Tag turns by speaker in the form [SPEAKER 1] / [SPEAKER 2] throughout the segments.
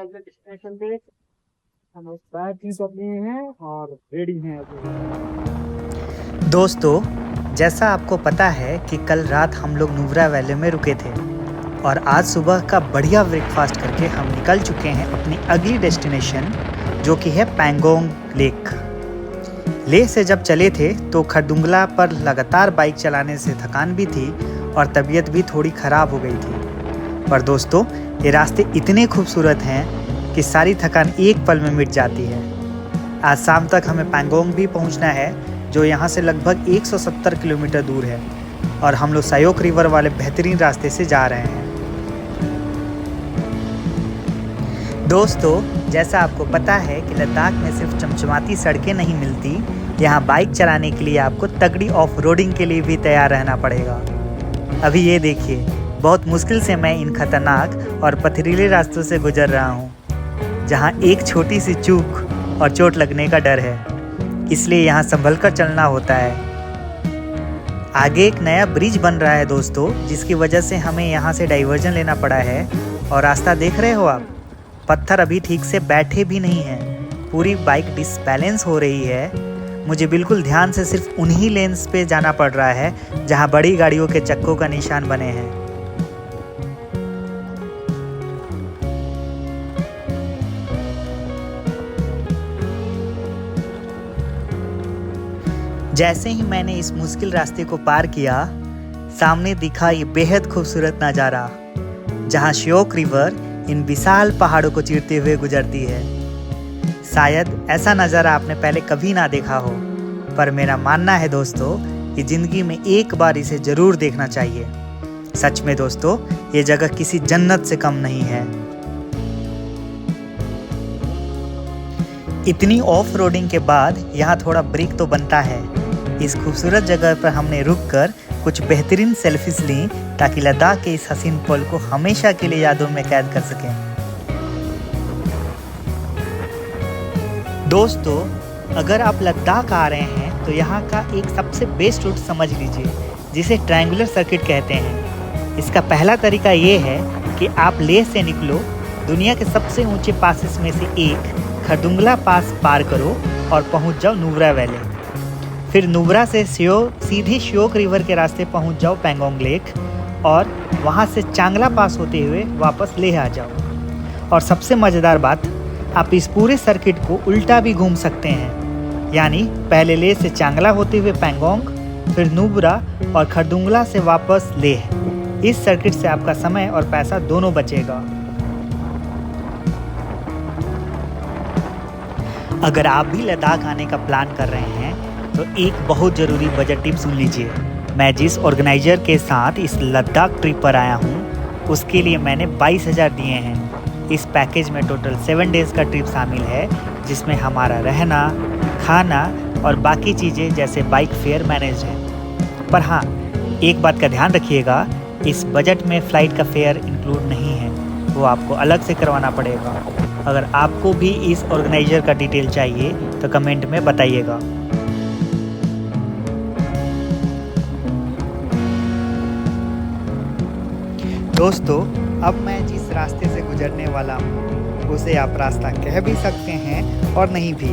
[SPEAKER 1] अगले डेस्टिनेशन पे। हम उस बैग भी कर लिए हैं और रेडी हैं अभी।
[SPEAKER 2] दोस्तों, जैसा आपको पता है कि कल रात हम लोग नुब्रा वैली में रुके थे और आज सुबह का बढ़िया ब्रेकफास्ट करके हम निकल चुके हैं अपनी अगली डेस्टिनेशन, जो कि है पैंगोंग लेक। लेह से जब चले थे तो खरदुंगला पर लगातार बाइक चलाने से थकान भी थी और तबीयत भी थोड़ी ख़राब हो गई थी। पर दोस्तों, ये रास्ते इतने खूबसूरत हैं कि सारी थकान एक पल में मिट जाती है। आज शाम तक हमें पैंगोंग भी पहुंचना है, जो यहाँ से लगभग 170 किलोमीटर दूर है और हम लोग सायोक रिवर वाले बेहतरीन रास्ते से जा रहे हैं। दोस्तों, जैसा आपको पता है कि लद्दाख में सिर्फ चमचमाती सड़कें नहीं मिलती, यहाँ बाइक चलाने के लिए आपको तगड़ी ऑफ रोडिंग के लिए भी तैयार रहना पड़ेगा। अभी ये देखिए, बहुत मुश्किल से मैं इन खतरनाक और पथरीले रास्तों से गुजर रहा हूँ, जहाँ एक छोटी सी चूक और चोट लगने का डर है, इसलिए यहाँ संभल कर चलना होता है। आगे एक नया ब्रिज बन रहा है दोस्तों, जिसकी वजह से हमें यहाँ से डाइवर्जन लेना पड़ा है। और रास्ता देख रहे हो आप, पत्थर अभी ठीक से बैठे भी नहीं हैं, पूरी बाइक डिसबैलेंस हो रही है। मुझे बिल्कुल ध्यान से सिर्फ उन्हीं लेन्स पे जाना पड़ रहा है जहाँ बड़ी गाड़ियों के चक्कों का निशान बने हैं। जैसे ही मैंने इस मुश्किल रास्ते को पार किया, सामने दिखा ये बेहद खूबसूरत नज़ारा, जहाँ श्योक रिवर इन विशाल पहाड़ों को चीरते हुए गुजरती है। शायद ऐसा नज़ारा आपने पहले कभी ना देखा हो, पर मेरा मानना है दोस्तों कि ज़िंदगी में एक बार इसे ज़रूर देखना चाहिए। सच में दोस्तों, ये जगह किसी जन्नत से कम नहीं है। इतनी ऑफ रोडिंग के बाद यहाँ थोड़ा ब्रेक तो बनता है। इस खूबसूरत जगह पर हमने रुककर कुछ बेहतरीन सेल्फीज ली, ताकि लद्दाख के इस हसीन पल को हमेशा के लिए यादों में कैद कर सकें। दोस्तों, अगर आप लद्दाख आ रहे हैं तो यहाँ का एक सबसे बेस्ट रूट समझ लीजिए, जिसे ट्रायंगुलर सर्किट कहते हैं। इसका पहला तरीका ये है कि आप लेह से निकलो, दुनिया के सबसे ऊंचे पासेस में से एक खरदुंगला पास पार करो और पहुंच जाओ नुब्रा वैली। फिर नुब्रा से सीधे श्योक रिवर के रास्ते पहुंच जाओ पैंगोंग लेक, और वहां से चांगला पास होते हुए वापस लेह आ जाओ। और सबसे मज़ेदार बात, आप इस पूरे सर्किट को उल्टा भी घूम सकते हैं, यानी पहले लेह से चांगला होते हुए पैंगोंग, फिर नुब्रा और खरदुंगला से वापस लेह। इस सर्किट से आपका समय और पैसा दोनों बचेगा। अगर आप भी लद्दाख आने का प्लान कर रहे हैं तो एक बहुत ज़रूरी बजट टिप सुन लीजिए। मैं जिस ऑर्गेनाइज़र के साथ इस लद्दाख ट्रिप पर आया हूँ, उसके लिए मैंने 22,000 दिए हैं। इस पैकेज में टोटल 7 डेज़ का ट्रिप शामिल है, जिसमें हमारा रहना, खाना और बाकी चीज़ें जैसे बाइक फेयर मैनेज है। पर हाँ, एक बात का ध्यान रखिएगा, इस बजट में फ़्लाइट का फेयर इंक्लूड नहीं है, वो आपको अलग से करवाना पड़ेगा। अगर आपको भी इस ऑर्गेनाइज़र का डिटेल चाहिए तो कमेंट में बताइएगा। दोस्तों, अब मैं जिस रास्ते से गुजरने वाला हूँ उसे आप रास्ता कह भी सकते हैं और नहीं भी।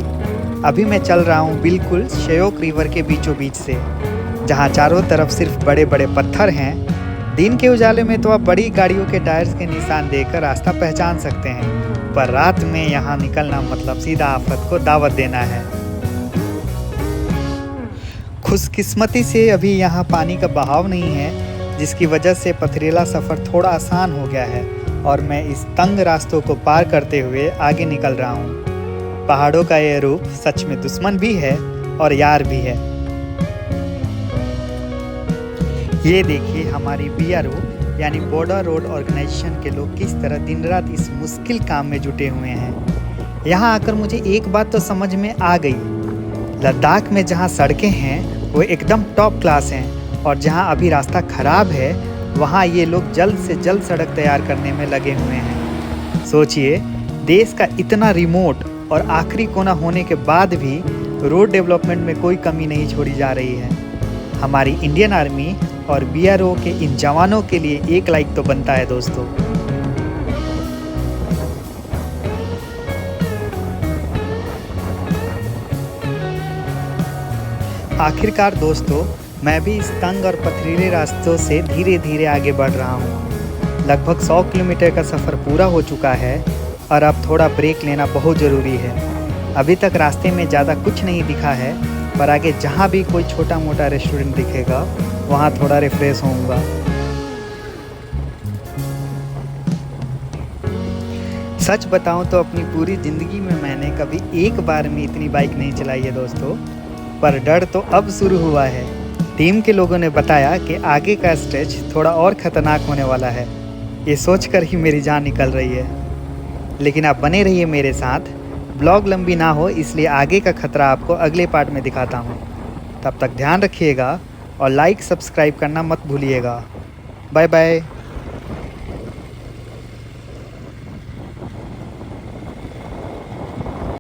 [SPEAKER 2] अभी मैं चल रहा हूँ बिल्कुल श्योक रिवर के बीचों बीच से, जहाँ चारों तरफ सिर्फ बड़े बड़े पत्थर हैं। दिन के उजाले में तो आप बड़ी गाड़ियों के टायर्स के निशान देखकर रास्ता पहचान सकते हैं, पर रात में यहाँ निकलना मतलब सीधा आफत को दावत देना है। खुशकिस्मती से अभी यहाँ पानी का बहाव नहीं है, जिसकी वजह से पथरीला सफ़र थोड़ा आसान हो गया है और मैं इस तंग रास्तों को पार करते हुए आगे निकल रहा हूँ। पहाड़ों का ये रूप सच में दुश्मन भी है और यार भी है। ये देखिए, हमारी BRO यानी बॉर्डर रोड ऑर्गेनाइजेशन के लोग किस तरह दिन रात इस मुश्किल काम में जुटे हुए हैं। यहाँ आकर मुझे एक बात तो समझ में आ गई, लद्दाख में जहाँ सड़कें हैं वो एकदम टॉप क्लास हैं, और जहाँ अभी रास्ता ख़राब है वहाँ ये लोग जल्द से जल्द सड़क तैयार करने में लगे हुए हैं। सोचिए, देश का इतना रिमोट और आखिरी कोना होने के बाद भी रोड डेवलपमेंट में कोई कमी नहीं छोड़ी जा रही है। हमारी इंडियन आर्मी और BRO के इन जवानों के लिए एक लाइक तो बनता है दोस्तों। आखिरकार दोस्तों, मैं भी इस तंग और पथरीले रास्तों से धीरे धीरे आगे बढ़ रहा हूँ। लगभग 100 किलोमीटर का सफ़र पूरा हो चुका है और अब थोड़ा ब्रेक लेना बहुत ज़रूरी है। अभी तक रास्ते में ज़्यादा कुछ नहीं दिखा है, पर आगे जहाँ भी कोई छोटा मोटा रेस्टोरेंट दिखेगा वहाँ थोड़ा रिफ्रेश होऊंगा। सच बताऊं तो अपनी पूरी ज़िंदगी में मैंने कभी एक बार में इतनी बाइक नहीं चलाई है दोस्तों, पर डर तो अब शुरू हुआ है। टीम के लोगों ने बताया कि आगे का स्ट्रेच थोड़ा और ख़तरनाक होने वाला है। ये सोचकर ही मेरी जान निकल रही है। लेकिन आप बने रहिए मेरे साथ, ब्लॉग लंबी ना हो इसलिए आगे का खतरा आपको अगले पार्ट में दिखाता हूँ। तब तक ध्यान रखिएगा और लाइक सब्सक्राइब करना मत भूलिएगा। Bye bye.